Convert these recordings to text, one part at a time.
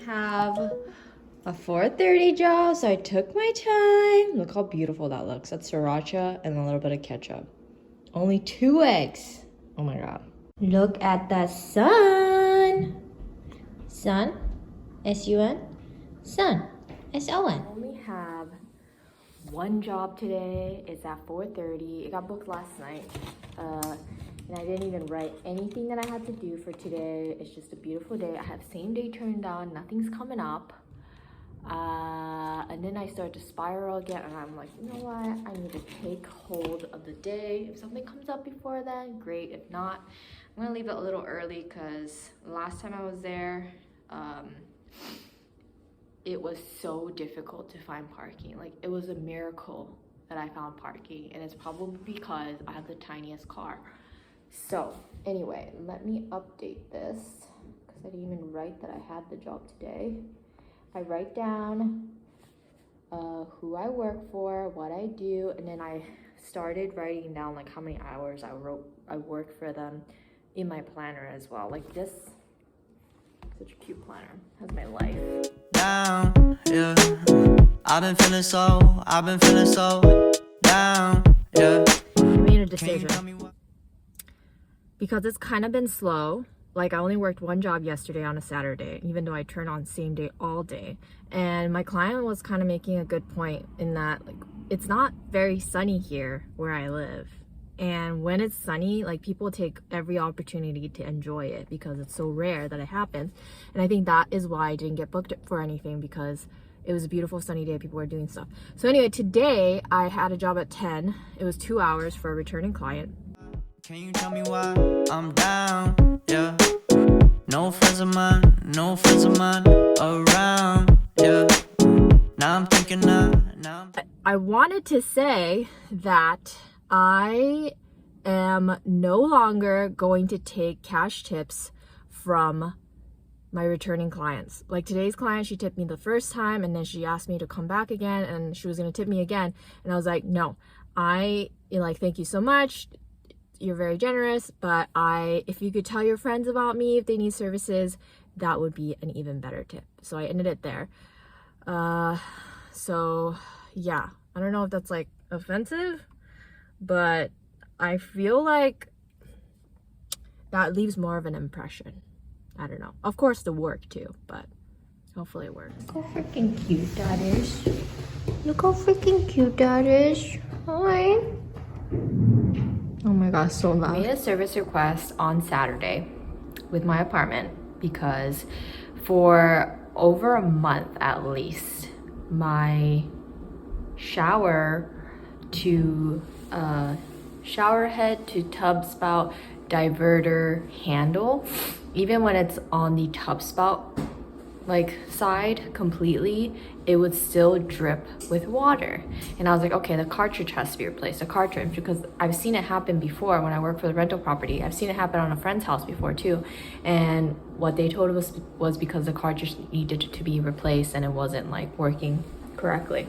have a 4:30 job, so I took my time. Look how beautiful that looks. That's sriracha and a little bit of ketchup. Only 2 eggs. Oh my god. Look at the sun. Sun, S-U-N. Sun, S-O-N. I only have one job today. It's at 4:30. It got booked last night. And I didn't even write anything that I had to do for today. It's just a beautiful day. I have same day turned on. Nothing's coming up. And then I start to spiral again, and I'm like, you know what? I need to take hold of the day. If something comes up before then, great. If not, I'm gonna leave it a little early because last time I was there, it was so difficult to find parking. Like, it was a miracle that I found parking, and it's probably because I have the tiniest car. So anyway, let me update this because I didn't even write that I had the job today. I write down who I work for, what I do, and then I started writing down like how many hours I worked for them in my planner as well. Like this, such a cute planner, has my life. Down, yeah. I've been feeling so down, yeah. I made a decision. Because it's kind of been slow. Like, I only worked one job yesterday on a Saturday, even though I turn on same day all day. And my client was kind of making a good point in that, like, it's not very sunny here where I live. And when it's sunny, like, people take every opportunity to enjoy it because it's so rare that it happens. And I think that is why I didn't get booked for anything, because it was a beautiful sunny day. People were doing stuff. So anyway, today I had a job at 10. It was 2 hours for a returning client. Can you tell me why I'm down? Yeah. No friends of mine around. Yeah. Now I'm thinking I wanted to say that I am no longer going to take cash tips from my returning clients. Like today's client, she tipped me the first time, and then she asked me to come back again, and she was gonna tip me again. And I was like, no, thank you so much. You're very generous, but if you could tell your friends about me if they need services, that would be an even better tip. So I ended it there. So yeah, I don't know if that's like offensive, but I feel like that leaves more of an impression. I don't know. Of course the work too, but hopefully it works. Look how freaking cute that is. Look how freaking cute that is. Hi. Oh my gosh, so loud. I made a service request on Saturday with my apartment because for over a month at least, my shower head to tub spout diverter handle, even when it's on the tub spout like side completely, it would still drip with water. And I was like, okay, the cartridge has to be replaced, the cartridge, because I've seen it happen before when I worked for the rental property. I've seen it happen on a friend's house before too, and what they told us was because the cartridge needed to be replaced and it wasn't like working correctly.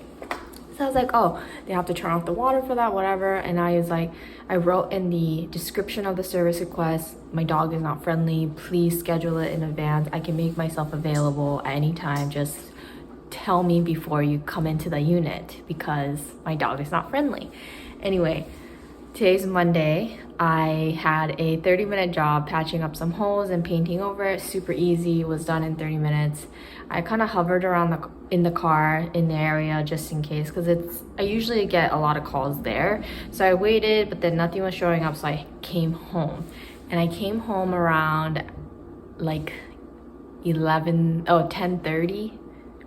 So I was like, oh, they have to turn off the water for that, whatever. And I was like, I wrote in the description of the service request, my dog is not friendly, please schedule it in advance. I can make myself available at any time. Just tell me before you come into the unit because my dog is not friendly. Anyway, today's Monday. I had a 30-minute job patching up some holes and painting over it. Super easy, was done in 30 minutes. I kind of hovered around in the car in the area just in case, because I usually get a lot of calls there. So I waited, but then nothing was showing up, so I came home. And I came home around like 10:30,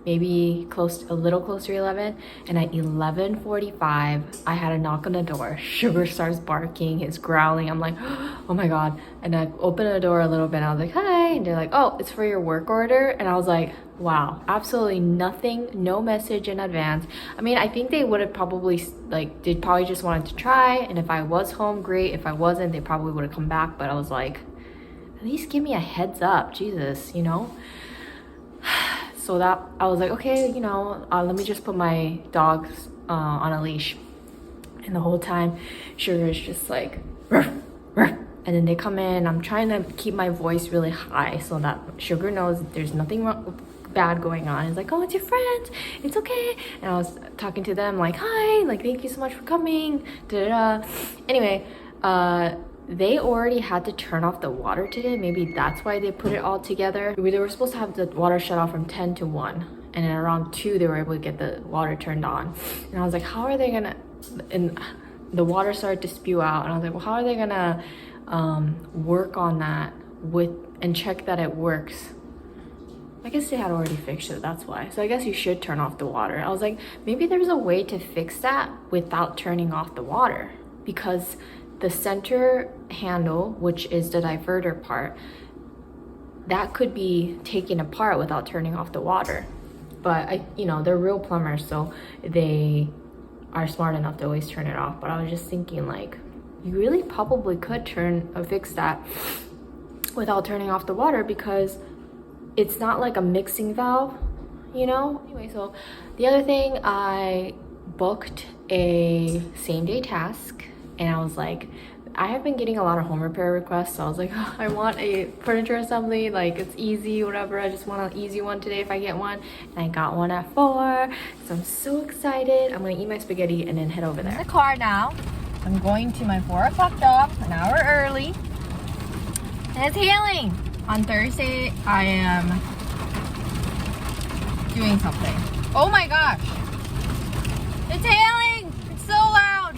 maybe a little closer to 11. And at 11:45, I had a knock on the door. Sugar starts barking, he's growling. I'm like, oh my God. And I opened the door a little bit and I was like, hi. And they're like, oh, it's for your work order. And I was like, wow, absolutely nothing, no message in advance. I mean, I think they would have probably, they probably just wanted to try. And if I was home, great. If I wasn't, they probably would have come back. But I was like, at least give me a heads up, Jesus, you know? So that, I was like, okay, let me just put my dogs on a leash. And the whole time, Sugar is just like, ruff, ruff. And then they come in. I'm trying to keep my voice really high so that Sugar knows there's nothing wrong, bad going on. He's like, oh, it's your friends, it's okay. And I was talking to them like, hi, like thank you so much for coming, da-da-da. Anyway, they already had to turn off the water today. Maybe that's why they put it all together. They were supposed to have the water shut off from 10 to 1, and then around 2 they were able to get the water turned on. And I was like, how are they gonna, and the water started to spew out, and I was like, well, how are they gonna work on that and check that it works? I guess they had already fixed it, that's why. So I guess you should turn off the water. I was like, maybe there's a way to fix that without turning off the water, because the center handle, which is the diverter part, that could be taken apart without turning off the water. But you know, they're real plumbers, so they are smart enough to always turn it off. But I was just thinking, like, you really probably could fix that without turning off the water, because it's not like a mixing valve, you know? Anyway, so the other thing, I booked a same-day task, and I was like, I have been getting a lot of home repair requests, so I was like, oh, I want a furniture assembly, like it's easy, whatever, I just want an easy one today if I get one. And I got one at 4, so I'm so excited. I'm gonna eat my spaghetti and then head over there. I'm in the car now. I'm going to my 4 o'clock job, an hour early, and it's hailing. On Thursday, I am doing something. Oh my gosh! It's hailing! It's so loud!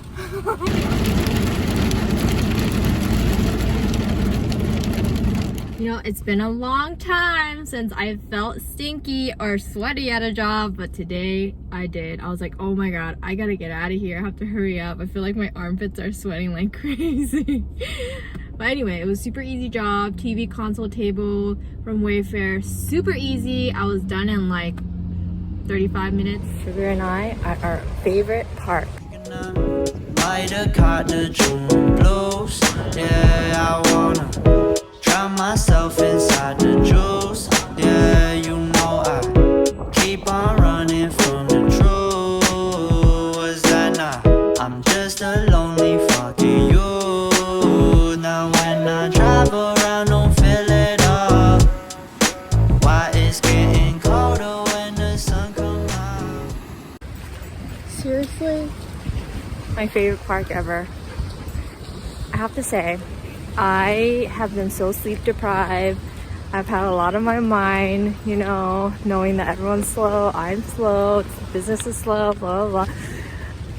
You know, it's been a long time since I felt stinky or sweaty at a job, but today I did. I was like, oh my god, I gotta get out of here. I have to hurry up. I feel like my armpits are sweating like crazy. But anyway, it was super easy job. TV console table from Wayfair. Super easy. I was done in like 35 minutes. Sugar and I at our favorite park. Yeah, I wanna drown myself inside the juice. Yeah, you know I keep on running from the truth. Was that not? I'm just a lonely fucking you. Now when I drive around, don't fill it up. Why it's getting colder when the sun comes out. Seriously? My favorite park ever. I have to say, I have been so sleep deprived. I've had a lot on my mind, you know, knowing that everyone's slow, I'm slow, business is slow, blah, blah, blah.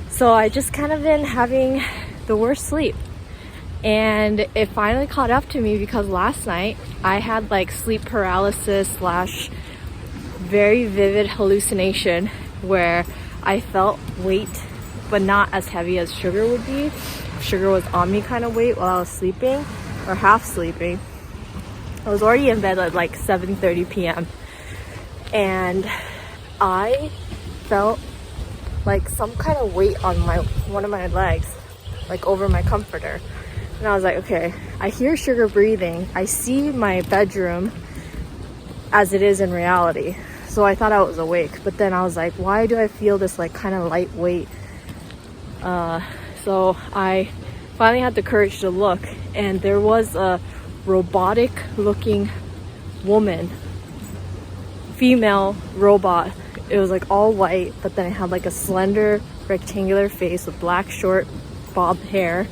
So I just kind of been having the worst sleep. And it finally caught up to me because last night I had like sleep paralysis / very vivid hallucination where I felt weight, but not as heavy as Sugar would be. Sugar was on me kind of weight while I was sleeping, or half sleeping. I was already in bed at like 7:30 p.m. and I felt like some kind of weight on one of my legs, like over my comforter. And I was like, okay, I hear Sugar breathing. I see my bedroom as it is in reality. So I thought I was awake, but then I was like, why do I feel this like kind of light weight? So I finally had the courage to look, and there was a robotic looking woman, female robot. It was like all white, but then it had like a slender rectangular face with black short bobbed hair,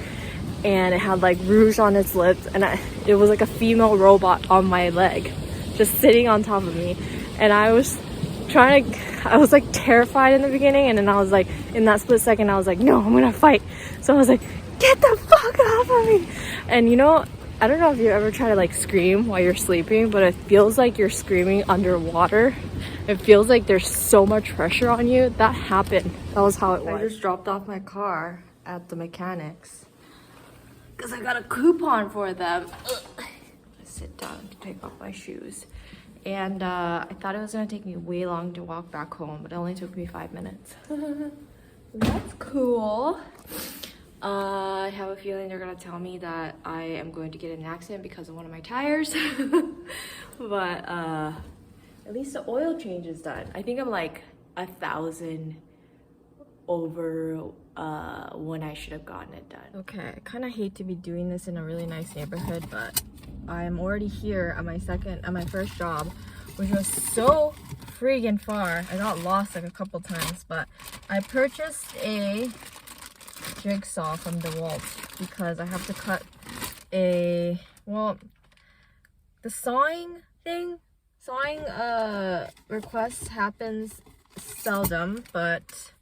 and it had like rouge on its lips, and it was like a female robot on my leg, just sitting on top of me. And I was like terrified in the beginning, and then I was like, in that split second, I was like, no, I'm gonna fight. So I was like, get the fuck off of me. And you know, I don't know if you ever try to like scream while you're sleeping, but it feels like you're screaming underwater. It feels like there's so much pressure on you. That happened. That was how it was. I just dropped off my car at the mechanics because I got a coupon for them. Sit down to take off my shoes. And I thought it was gonna take me way long to walk back home, but it only took me 5 minutes. That's cool. I have a feeling they're gonna tell me that I am going to get in an accident because of one of my tires. But at least the oil change is done. I think I'm like 1,000 over when I should have gotten it done. Okay, I kind of hate to be doing this in a really nice neighborhood, but I'm already here at my first job which was so freaking far. I got lost like a couple times, but I purchased a jigsaw from DeWalt because I have to cut the sawing request happens seldom, but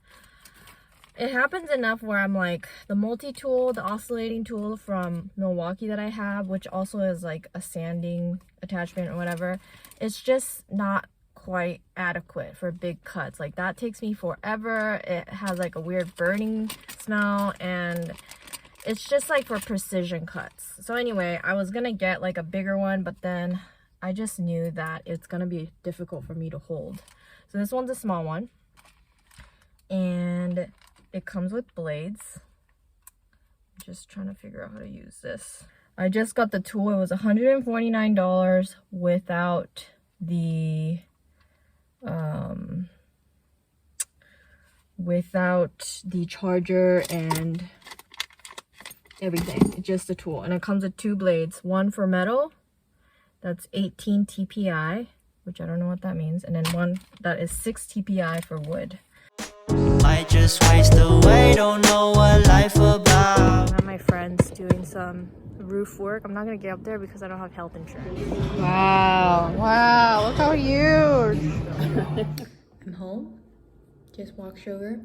it happens enough where I'm like, the multi-tool, the oscillating tool from Milwaukee that I have, which also is like a sanding attachment or whatever, it's just not quite adequate for big cuts. Like that takes me forever. It has like a weird burning smell, and it's just like for precision cuts. So anyway, I was gonna get like a bigger one, but then I just knew that it's gonna be difficult for me to hold. So this one's a small one, and it comes with blades. I'm just trying to figure out how to use this. I just got the tool. It was $149 without the charger and everything. It's just a tool, and it comes with 2 blades, one for metal, that's 18 TPI, which I don't know what that means, and then one that is 6 TPI for wood. Might just waste away, don't know what life about. I have my friends doing some roof work. I'm not gonna get up there because I don't have health insurance. Wow, look how huge. I'm home, just walked sugar.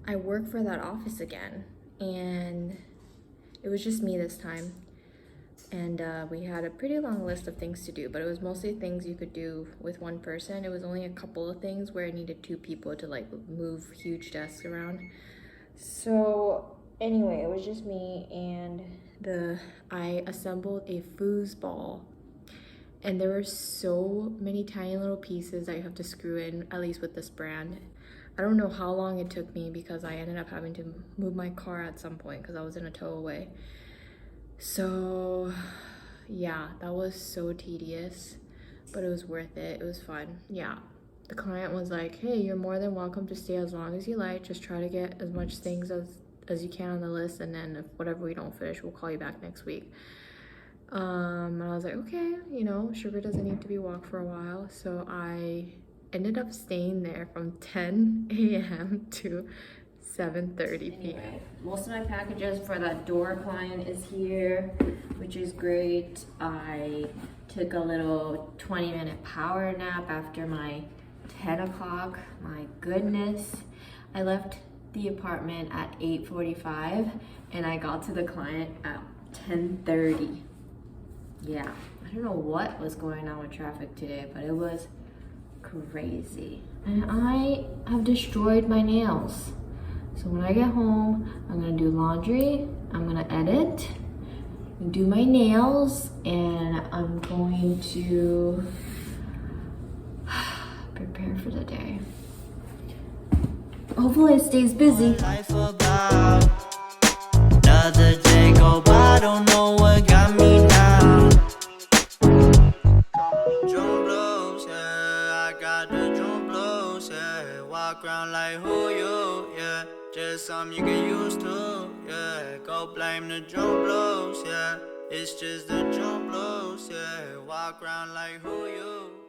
I work for that office again, and it was just me this time. And we had a pretty long list of things to do, but it was mostly things you could do with one person. It was only a couple of things where I needed 2 people to like move huge desks around. So anyway, it was just me, and I assembled a foosball. And there were so many tiny little pieces that you have to screw in, at least with this brand. I don't know how long it took me because I ended up having to move my car at some point because I was in a tow away. So yeah, that was so tedious, but it was worth it. It was fun. Yeah, the client was like, hey, you're more than welcome to stay as long as you like. Just try to get as much things as you can on the list, and then if whatever we don't finish, we'll call you back next week. And I was like, okay, you know, sugar doesn't need to be walked for a while. So I ended up staying there from 10 a.m. to 7:30 p.m. Most of my packages for that door client is here, which is great. I took a little 20-minute power nap after my 10 o'clock. My goodness. I left the apartment at 8:45 and I got to the client at 10:30. Yeah, I don't know what was going on with traffic today, but it was crazy. And I have destroyed my nails. So when I get home, I'm gonna do laundry, I'm gonna edit, do my nails, and I'm going to prepare for the day. Hopefully it stays busy. Another day go by, don't know what got me now. Drum blows, yeah, I got the drum blows, yeah. Walk around like who you, yeah. Just something you get used to, yeah. Go blame the drum blows, yeah. It's just the drum blows, yeah. Walk around like who you.